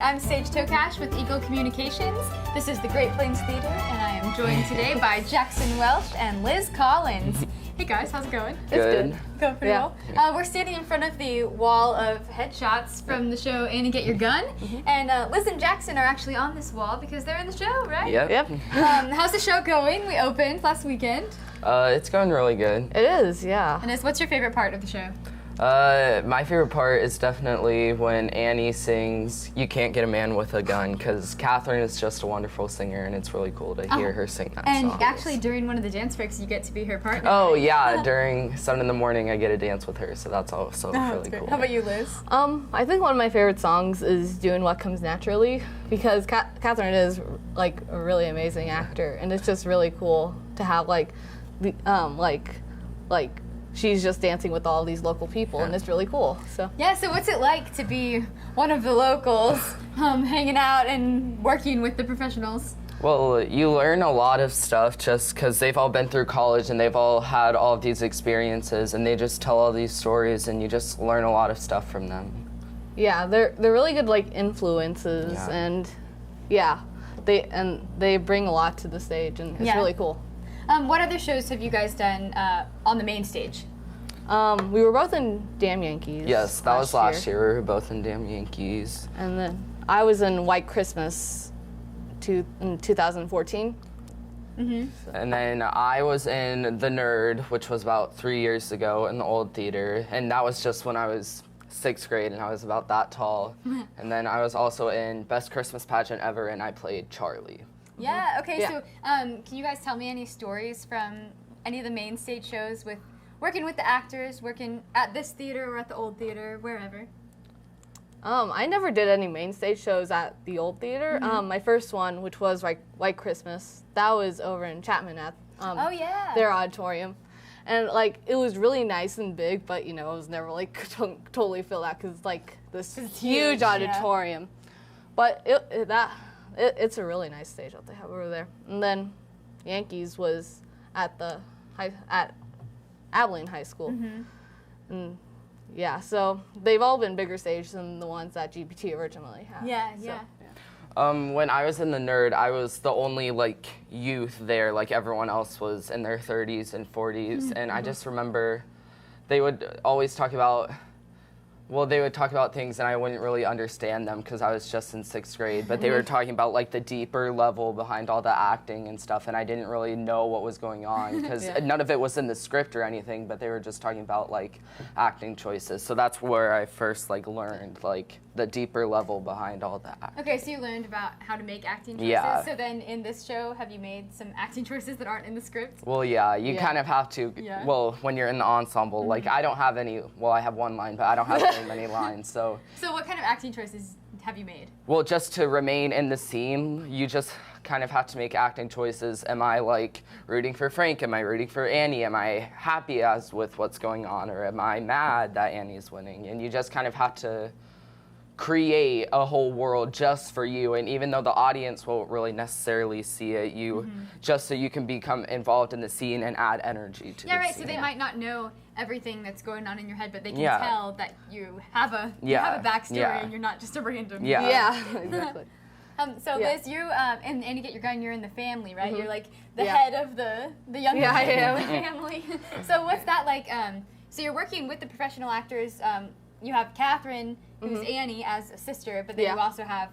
I'm Sage Tokach with Eagle Communications. This is the Great Plains Theater, and I am joined today by Jackson Welsh and Liz Collins. Hey guys, how's it going? Good. It's good. Going pretty well. We're standing in front of the wall of headshots from the show Annie Get Your Gun, and Liz and Jackson are actually on this wall because they're in the show, right? Yep. How's the show going? We opened last weekend. It's going really good. It is, yeah. And what's your favorite part of the show? My favorite part is definitely when Annie sings "You Can't Get a Man with a Gun" because Catherine is just a wonderful singer, and it's really cool to hear her sing that song. And actually, during one of the dance breaks, you get to be her partner. Oh yeah, during 7 in the morning, I get to dance with her, so that's also really cool. How about you, Liz? I think one of my favorite songs is "Doing What Comes Naturally" because Catherine is like a really amazing actor, and it's just really cool to have like she's just dancing with all these local people, and it's really cool. So so what's it like to be one of the locals, hanging out and working with the professionals? Well, you learn a lot of stuff just because they've all been through college and they've all had all of these experiences, and they just tell all these stories, and you just learn a lot of stuff from them. yeah, they're really good like influences, and they bring a lot to the stage, and it's really cool. What other shows have you guys done on the main stage? We were both in Damn Yankees. Yes, that was last year. We were both in Damn Yankees. And then I was in White Christmas in 2014. And then I was in The Nerd, which was about 3 years ago in the old theater. And that was just when I was 6th grade and I was about that tall. And then I was also in Best Christmas Pageant Ever, and I played Charlie. Yeah, okay, so can you guys tell me any stories from any of the main stage shows with working with the actors, working at this theater or at the old theater, wherever? I never did any main stage shows at the old theater. My first one, which was like White Christmas, that was over in Chapman at their auditorium. And like it was really nice and big, but you know, it was never like totally filled out because it's like this huge auditorium. But it's a really nice stage that they have over there. And then Yankees was at Abilene High School. And yeah, so they've all been bigger stages than the ones that GPT originally had. When I was in The Nerd, I was the only like youth there. Like everyone else was in their 30s and 40s, and I just remember they would always talk about. Well, they would talk about things and I wouldn't really understand them because I was just in 6th grade, but they were talking about like the deeper level behind all the acting and stuff, and I didn't really know what was going on because none of it was in the script or anything, but they were just talking about like acting choices. So that's where I first like learned like the deeper level behind all that. Okay, so you learned about how to make acting choices. Yeah. So then in this show, have you made some acting choices that aren't in the script? Well, yeah, you kind of have to. Yeah. Well, when you're in the ensemble, like I don't have any. Well, I have one line, but I don't have very many lines. So what kind of acting choices have you made? Well, just to remain in the scene, you just kind of have to make acting choices. Am I like rooting for Frank? Am I rooting for Annie? Am I happy with what's going on, or am I mad that Annie's winning? And you just kind of have to create a whole world just for you, and even though the audience won't really necessarily see it, you just so you can become involved in the scene and add energy to the scene. So they might not know everything that's going on in your head, but they can tell that you have a backstory and you're not just a random Exactly. Liz, you and Annie Get Your Gun, you're in the family, right? You're like the head of the younger kid of the family. So what's that like? So you're working with the professional actors. You have Catherine, who's Annie, as a sister, but then you also have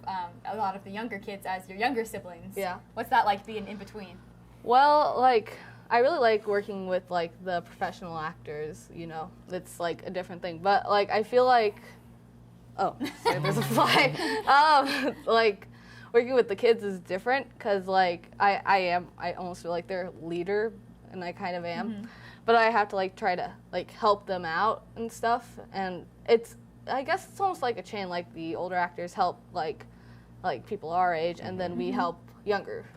a lot of the younger kids as your younger siblings. Yeah. What's that like being in between? Well, like, I really like working with, like, the professional actors, you know. It's, like, a different thing. But, like, I feel like... Oh, sorry, there's a fly. Like, working with the kids is different because, like, I almost feel like they're a leader, and I kind of am. But I have to, like, try to, like, help them out and stuff. And I guess it's almost like a chain, like the older actors help, like people our age, and then we help younger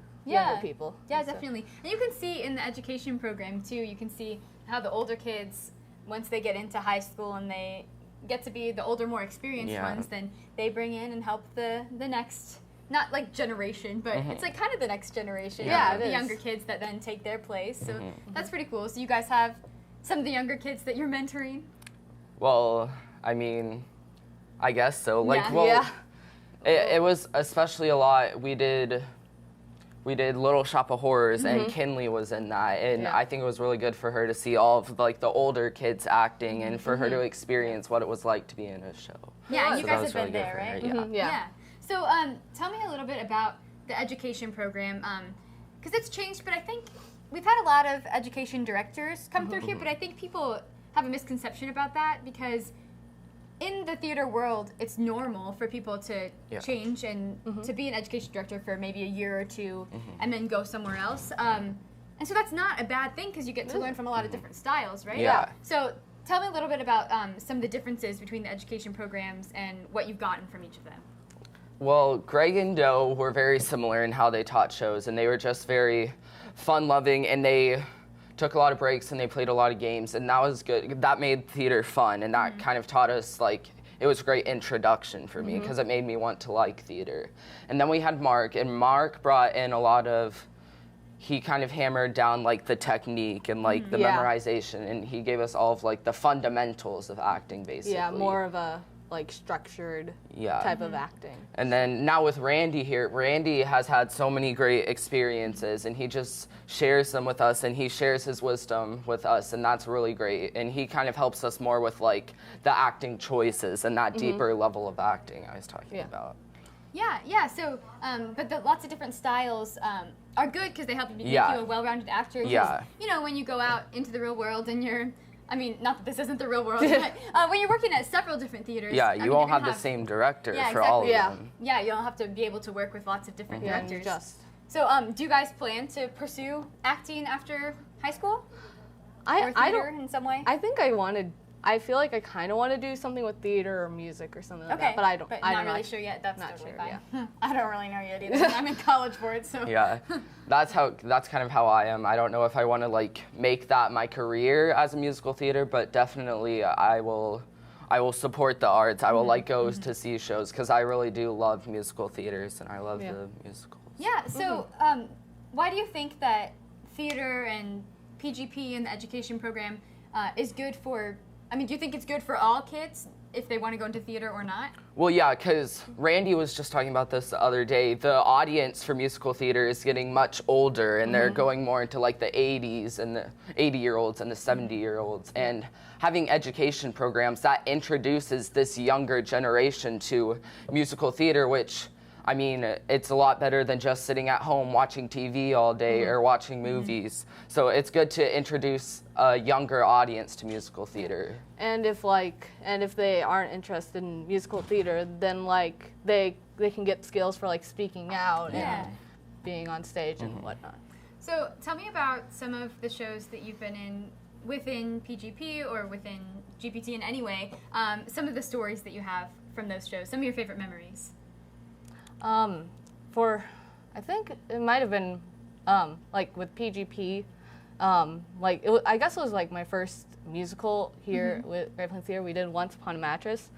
people. Yeah, definitely. And you can see in the education program, too, you can see how the older kids, once they get into high school and they get to be the older, more experienced ones, then they bring in and help the next, not like generation, but it's like kind of the next generation. The younger kids that then take their place. So that's pretty cool. So you guys have some of the younger kids that you're mentoring? Well, I mean, I guess so. Like, It was especially a lot. We did Little Shop of Horrors, and Kinley was in that, and I think it was really good for her to see all of like the older kids acting, and for her to experience what it was like to be in a show. Yeah, and you So guys that was have been really there, good for her, right? yeah. Yeah. So tell me a little bit about the education program, because it's changed, but I think we've had a lot of education directors come through here, but I think people have a misconception about that, because in the theater world, it's normal for people to change and to be an education director for maybe a year or two and then go somewhere else. And so that's not a bad thing, because you get to learn from a lot of different styles, right? Yeah. So tell me a little bit about some of the differences between the education programs and what you've gotten from each of them. Well, Greg and Doe were very similar in how they taught shows, and they were just very fun-loving, and they took a lot of breaks and they played a lot of games, and that was good. That made theater fun, and that kind of taught us, like, it was a great introduction for me, because it made me want to like theater. And then we had Mark, and Mark brought in a lot of, he kind of hammered down like the technique and like the memorization, and he gave us all of like the fundamentals of acting, basically. Yeah, more of a like structured type of acting. And then now with Randy here, Randy has had so many great experiences, and he just shares them with us, and he shares his wisdom with us, and that's really great. And he kind of helps us more with like the acting choices and that deeper level of acting I was talking about. Yeah. So, but lots of different styles are good, because they help you make you a well-rounded actor. Yeah. You know, when you go out into the real world and you're, I mean, not that this isn't the real world, but when you're working at several different theaters. Yeah, I mean, you won't have the same director for all of them. Yeah, you'll have to be able to work with lots of different directors. Just. So, do you guys plan to pursue acting after high school? Or I theater don't, in some way? I think I feel like I kind of want to do something with theater or music or something like that, but I'm not not really sure yet. That's not totally sure, fine. I don't really know yet either. I'm in college for it, so. Yeah, that's kind of how I am. I don't know if I want to like make that my career as a musical theater, but definitely I will support the arts. I will like go to see shows, because I really do love musical theaters, and I love the musicals. Yeah. So, why do you think that theater and PGP and the education program is good for? I mean, do you think it's good for all kids if they want to go into theater or not? Well, yeah, because Randy was just talking about this the other day. The audience for musical theater is getting much older, and they're going more into like the 80s and the 80-year-olds and the 70-year-olds. And having education programs that introduces this younger generation to musical theater, which, I mean, it's a lot better than just sitting at home watching TV all day or watching movies. So it's good to introduce a younger audience to musical theater. And if they aren't interested in musical theater, then like they can get skills for like speaking out and being on stage and whatnot. So tell me about some of the shows that you've been in within PGP or within GPT in any way. Some of the stories that you have from those shows. Some of your favorite memories. I think it might have been like with PGP. I guess it was like my first musical here with Great Plains Theater. We did Once Upon a Mattress,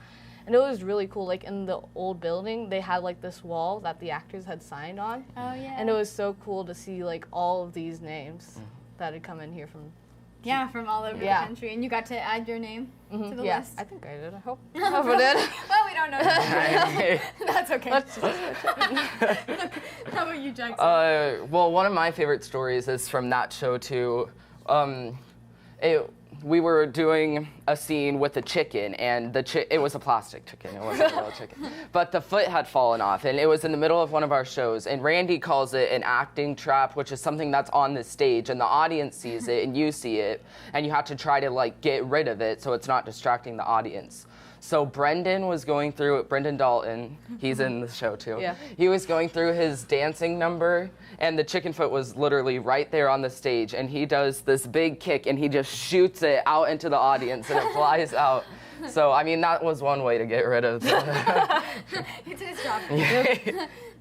and it was really cool. Like in the old building, they had like this wall that the actors had signed on. Oh yeah. And it was so cool to see like all of these names that had come in here from. Yeah, from all over the country, and you got to add your name to the list. I think I did. I hope I did. Well, we don't know. That's okay. How about you, Jackson? Well, one of my favorite stories is from that show too. We were doing a scene with a chicken, and it was a plastic chicken. It wasn't a real chicken. But the foot had fallen off, and it was in the middle of one of our shows. And Randy calls it an acting trap, which is something that's on the stage, and the audience sees it, and you see it, and you have to try to like get rid of it so it's not distracting the audience. So Brendan Dalton, he's in the show too. Yeah. He was going through his dancing number, and the chicken foot was literally right there on the stage, and he does this big kick, and he just shoots it out into the audience, and it flies out. So, I mean, that was one way to get rid of it. He did his job.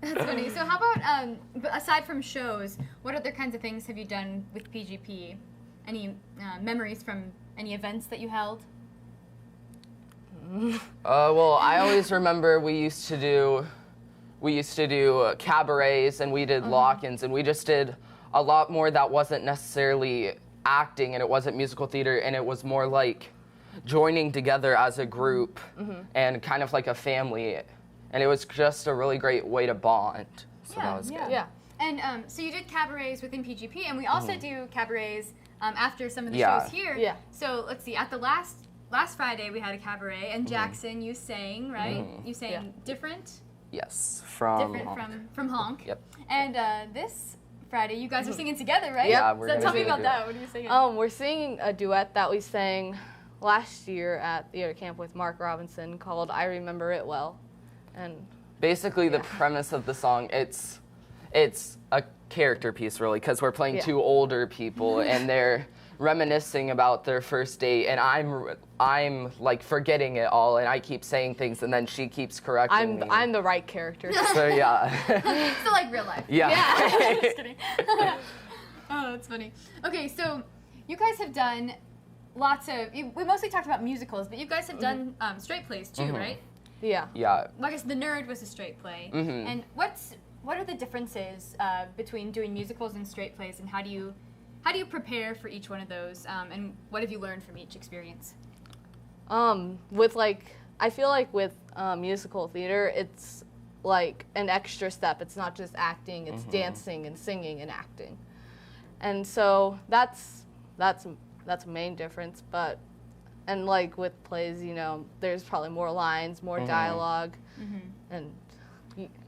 That's funny. So how about, aside from shows, what other kinds of things have you done with PGP? Any memories from any events that you held? Well, I always remember we used to do cabarets, and we did lock-ins, and we just did a lot more that wasn't necessarily acting, and it wasn't musical theater, and it was more like joining together as a group and kind of like a family. and it was just a really great way to bond. So that was good. Yeah. And so you did cabarets within PGP, and we also do cabarets after some of the Yeah. shows here. Yeah. So let's see. At the last Friday, we had a cabaret, and Jackson, you sang, right? You sang different Yes, from Honk. Yep. And this Friday, you guys are singing together, right? Yeah, we're So gonna tell do me a about duet. that. What are you singing? We're singing a duet that we sang last year at theater camp with Mark Robinson called "I Remember It Well," and basically the premise of the song, it's a character piece really, because we're playing two older people and they're reminiscing about their first date, and I'm like forgetting it all, and I keep saying things, and then she keeps correcting me. I'm the right character. So yeah. So like real life. Yeah. Just kidding. Oh, that's funny. Okay, so you guys have done lots of. We mostly talked about musicals, but you guys have done straight plays too, right? Yeah. Yeah. Well, I guess The Nerd was a straight play. And what are the differences between doing musicals and straight plays, and how do you prepare for each one of those, and what have you learned from each experience? With I feel like with musical theater, it's like an extra step. It's not just acting; it's dancing and singing and acting, and so that's a main difference. And like with plays, there's probably more lines, more dialogue, and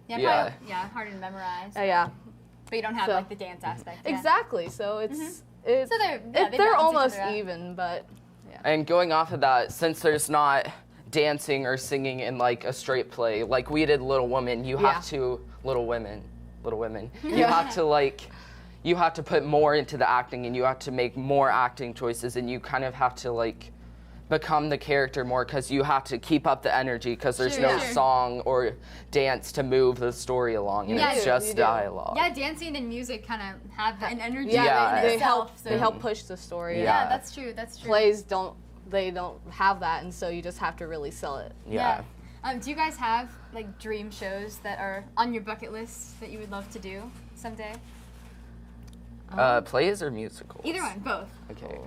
Yeah, harder to memorize. yeah. But you don't have like the dance aspect. Yeah. Exactly. So it's So they balance they're each almost other out. even, but And going off of that, since there's not dancing or singing in like a straight play, like we did Little Women, you have to Little Women. You have to put more into the acting, and you have to make more acting choices, and you kind of have to like become the character more, because you have to keep up the energy, because there's no song or dance to move the story along, and it's just dialogue. Yeah, dancing and music kind of have an energy Yeah. in they itself. help push the story. Yeah, that's true. That's true. Plays don't have that, and so you just have to really sell it. Yeah. Do you guys have like dream shows that are on your bucket list that you would love to do someday? Plays or musicals? Either one, both. Okay.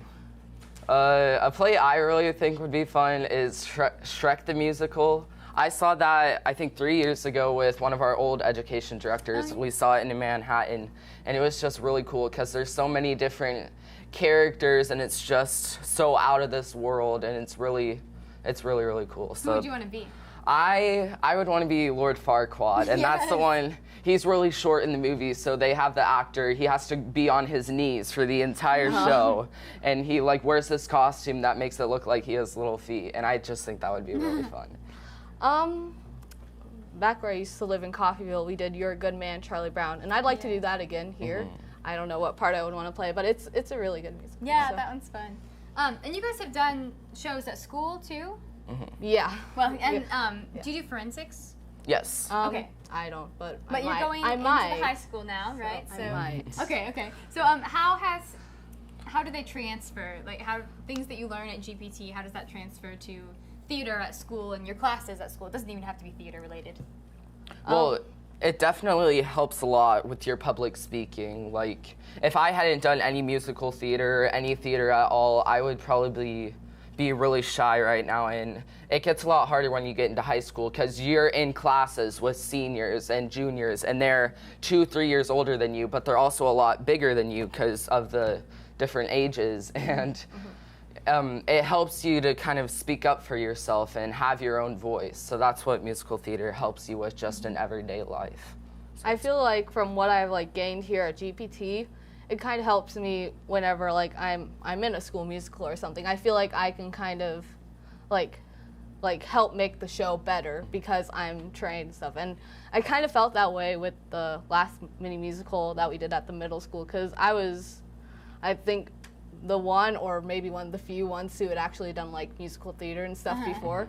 A play I really think would be fun is Shrek the Musical. I saw that, I think, 3 years ago with one of our old education directors. We saw it in Manhattan, and it was just really cool because there's so many different characters, and it's just so out of this world, and it's really, really cool. So Who would you want to be? I would want to be Lord Farquaad, and that's the one. He's really short in the movie, so they have the actor. He has to be on his knees for the entire show, and he like wears this costume that makes it look like he has little feet, and I just think that would be really fun. Back where I used to live in Coffeyville, we did You're a Good Man, Charlie Brown, and I'd like to do that again here. I don't know what part I would want to play, but it's a really good musical. Yeah, so. that one's fun. And you guys have done shows at school too? Yeah. Well, and do you do forensics? Yes. Okay. I don't, but But you're going into the high school now, right? I might. Okay. So how do they transfer? Like how things that you learn at GPT, how does that transfer to theater at school and your classes at school? It doesn't even have to be theater related. Well, it definitely helps a lot with your public speaking. Like, if I hadn't done any musical theater or any theater at all, I would probably be really shy right now, and it gets a lot harder when you get into high school because you're in classes with seniors and juniors, and they're 2-3 years older than you, but they're also a lot bigger than you because of the different ages, and it helps you to kind of speak up for yourself and have your own voice. So that's what musical theater helps you with just in everyday life. So I feel like from what I've gained here at GPT, it kind of helps me whenever I'm in a school musical or something. I feel like I can kind of help make the show better because I'm trained and stuff. And I kind of felt that way with the last mini musical that we did at the middle school because I think the one or maybe one of the few ones who had actually done musical theater and stuff before.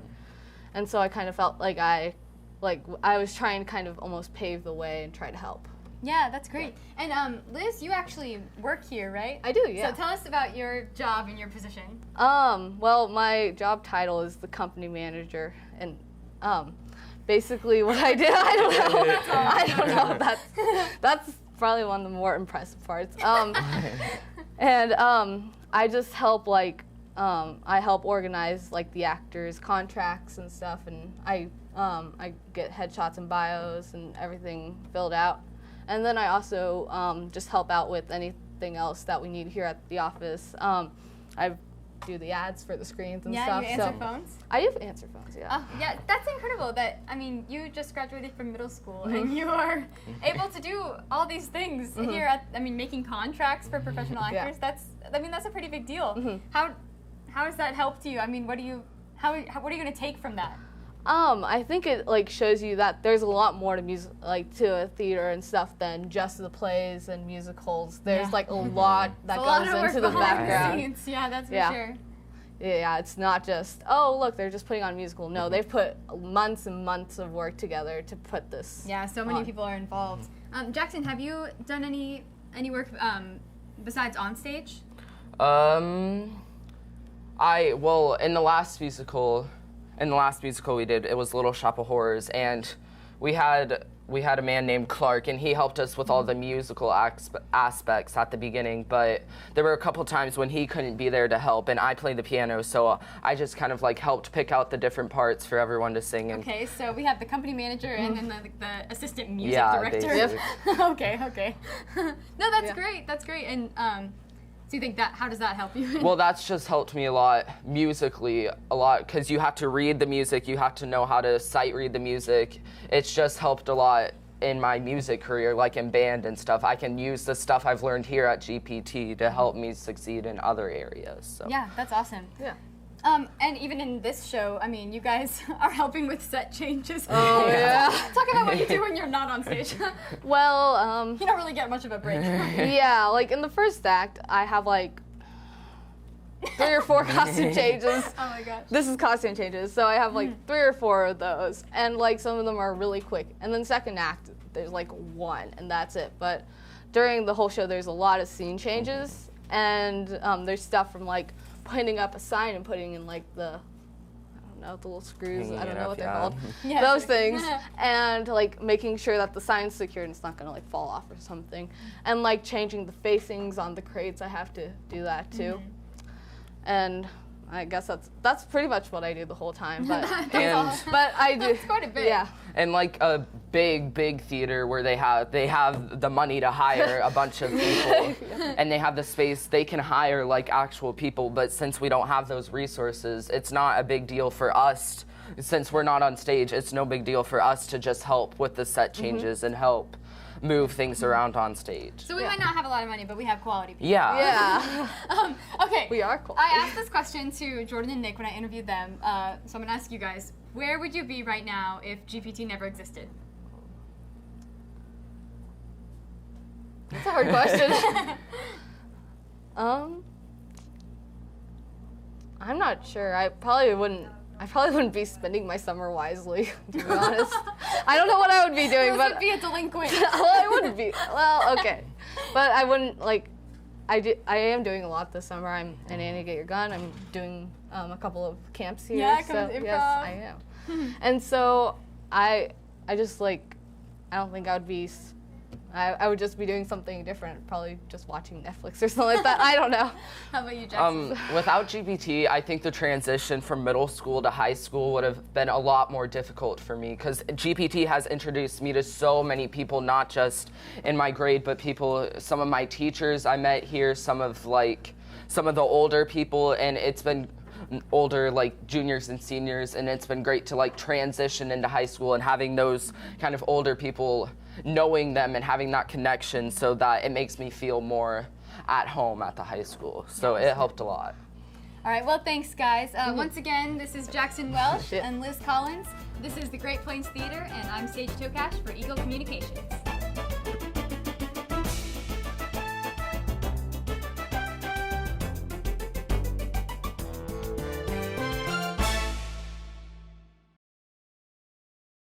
And so I kind of felt like I was trying to kind of almost pave the way and try to help. Yeah, that's great. And Liz, you actually work here, right? I do, yeah. So tell us about your job and your position. Well, my job title is the company manager, and basically what I did, I don't know. That's probably one of the more impressive parts. And I just help I help organize the actors' contracts and stuff, and I I get headshots and bios and everything filled out. And then I also just help out with anything else that we need here at the office. I do the ads for the screens and stuff. Yeah, you answer phones? I do answer phones, yeah. Yeah, that's incredible that, I mean, you just graduated from middle school and you are able to do all these things here at, I mean, making contracts for professional actors. That's a pretty big deal. How has that helped you? I mean, what are you going to take from that? I think it like shows you that there's a lot more to music, like to a theater and stuff than just the plays and musicals. There's like a lot that goes into the background. Yeah, that's for sure. Yeah, it's not just, oh look, they're just putting on a musical. No, they've put months and months of work together to put this. Yeah, so many people are involved. Jackson, have you done any work besides on stage? In the last musical we did, it was Little Shop of Horrors, and we had a man named Clark, and he helped us with all the musical aspects at the beginning, but there were a couple times when he couldn't be there to help, and I played the piano, so I just kind of like helped pick out the different parts for everyone to sing. And okay, so we have the company manager and then the assistant music director. Okay. No, that's great. That's great. And so you think how does that help you? Well, that's just helped me a lot musically, because you have to read the music, you have to know how to sight read the music. It's just helped a lot in my music career, like in band and stuff. I can use the stuff I've learned here at GPT to help me succeed in other areas. So. Yeah, that's awesome. Yeah. And even in this show, I mean, you guys are helping with set changes. Oh, yeah. Talk about what you do when you're not on stage. Well, you don't really get much of a break. Yeah, like in the first act, I have like 3 or 4 costume changes. Oh my gosh. This is costume changes, so I have like 3 or 4 of those, and like some of them are really quick. And then second act, there's like 1, and that's it. But during the whole show, there's a lot of scene changes, and there's stuff from like putting up a sign and putting in like the little screws, I don't know what they're called, those things, and like making sure that the sign's secure and it's not gonna like fall off or something, and like changing the facings on the crates. I have to do that too, and I guess that's pretty much what I do the whole time. But but I do. That's quite a bit. Yeah. And like a big theater where they have the money to hire a bunch of people, and they have the space, they can hire like actual people. But since we don't have those resources, it's not a big deal for us. Since we're not on stage, it's no big deal for us to just help with the set changes and help move things around on stage. So we might not have a lot of money, but we have quality people. Yeah. Okay. We are quality. I asked this question to Jordan and Nick when I interviewed them, so I'm going to ask you guys, where would you be right now if GPT never existed? That's a hard question. I'm not sure. I probably wouldn't be spending my summer wisely, to be honest. I don't know what I would be doing, but would be a delinquent. Well, I wouldn't be. Well, okay, but I wouldn't like. I am doing a lot this summer. I'm in Annie Get Your Gun. I'm doing a couple of camps here. Yeah, so improv. yes, I am. And so I just like, I don't think I would be. I would just be doing something different, probably just watching Netflix or something like that. I don't know. How about you, Jackson? Without GPT, I think the transition from middle school to high school would have been a lot more difficult for me, because GPT has introduced me to so many people, not just in my grade, but some of my teachers I met here, some of the older people, and it's been older, like juniors and seniors, and it's been great to like transition into high school and having those kind of older people, knowing them and having that connection, so that it makes me feel more at home at the high school. So it helped a lot. All right, well, thanks, guys. Once again, this is Jackson Welsh and Liz Collins. This is the Great Plains Theater, and I'm Sage Tokach for Eagle Communications.